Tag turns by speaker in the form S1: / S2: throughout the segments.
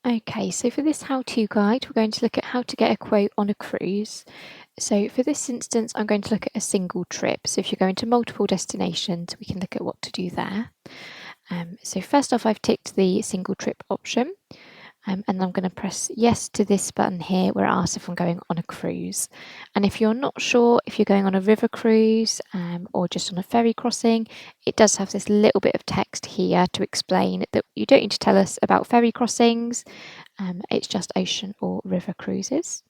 S1: Okay, so for this how-to guide, we're going to look at how to get a quote on a cruise. So for this instance, I'm going to look at a single trip. So if you're going to multiple destinations, we can look at what to do there. So first off, I've ticked the single trip option. And I'm going to press yes to this button here where it asks if I'm going on a cruise. And if you're not sure if you're going on a river cruise or just on a ferry crossing, it does have this little bit of text here to explain that you don't need to tell us about ferry crossings. It's just ocean or river cruises.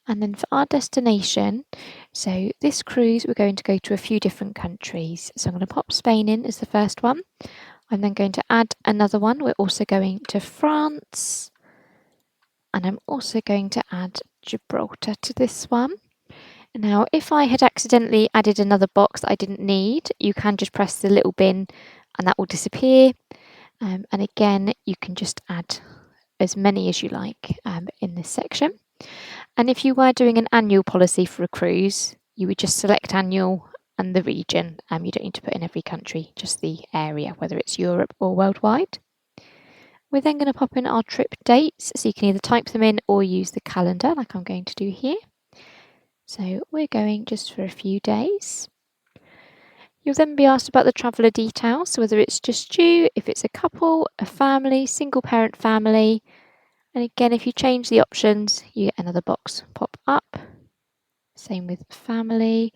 S1: And then for our destination, so this cruise, we're going to go to a few different countries. So I'm going to pop Spain in as the first one. I'm then going to add another one. We're also going to France. And I'm also going to add Gibraltar to this one. Now, if I had accidentally added another box that I didn't need, you can just press the little bin and that will disappear. And again, you can just add as many as you like in this section. And if you were doing an annual policy for a cruise, you would just select annual and the region. You don't need to put in every country, just the area, whether it's Europe or worldwide. We're then going to pop in our trip dates, so you can either type them in or use the calendar like I'm going to do here. So we're going just for a few days. You'll then be asked about the traveller details, so whether it's just you, if it's a couple, a family, single parent family. And again, if you change the options, you get another box pop up. Same with family,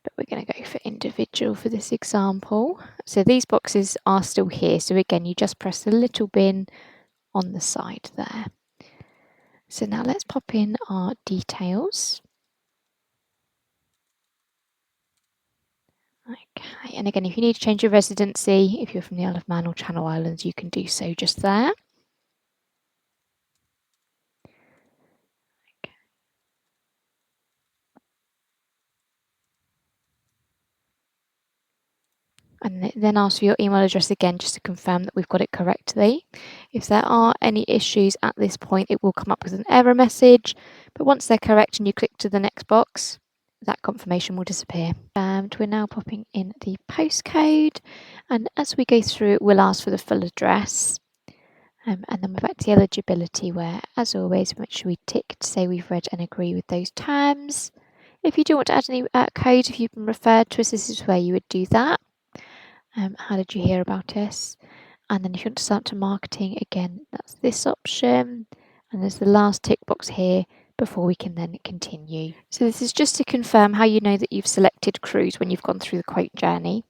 S1: but we're going to go for individual for this example. So these boxes are still here. So again, you just press the little bin on the side there. So now let's pop in our details. Okay, and again, if you need to change your residency, if you're from the Isle of Man or Channel Islands, you can do so just there. And it then asks for your email address again just to confirm that we've got it correctly. If there are any issues at this point, it will come up with an error message, but once they're correct and you click to the next box, that confirmation will disappear. And we're now popping in the postcode, and as we go through it, we'll ask for the full address. And then we're back to the eligibility where, as always, make sure we tick to say we've read and agree with those terms. If you do want to add any code, if you've been referred to us, this is where you would do that. How did you hear about us? And then if you want to start to marketing, again, that's this option. And there's the last tick box here before we can then continue. So this is just to confirm how you know that you've selected cruise when you've gone through the quote journey.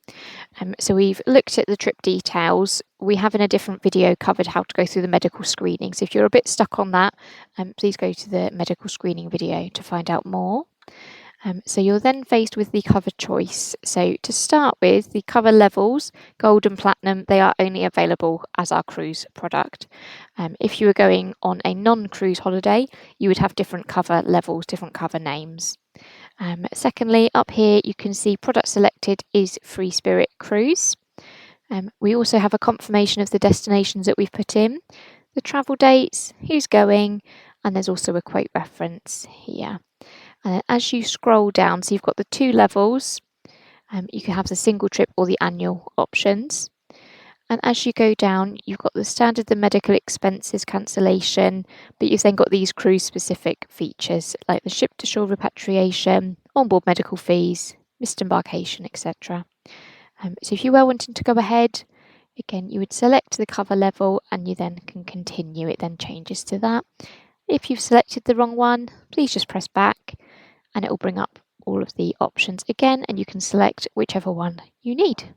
S1: So we've looked at the trip details. We have in a different video covered how to go through the medical screening. So if you're a bit stuck on that, please go to the medical screening video to find out more. So you're then faced with the cover choice. So to start with, the cover levels, gold and platinum, they are only available as our cruise product. If you were going on a non-cruise holiday, you would have different cover levels, different cover names. Secondly, up here you can see product selected is Free Spirit Cruise. We also have a confirmation of the destinations that we've put in, the travel dates, who's going, and there's also a quote reference here. And then as you scroll down, so you've got the two levels, you can have the single trip or the annual options. And as you go down, you've got the standard, the medical expenses cancellation, but you've then got these cruise specific features like the ship to shore repatriation, onboard medical fees, missed embarkation, etc. So if you were wanting to go ahead, again, you would select the cover level and you then can continue. It then changes to that. If you've selected the wrong one, please just press back and it will bring up all of the options again and you can select whichever one you need.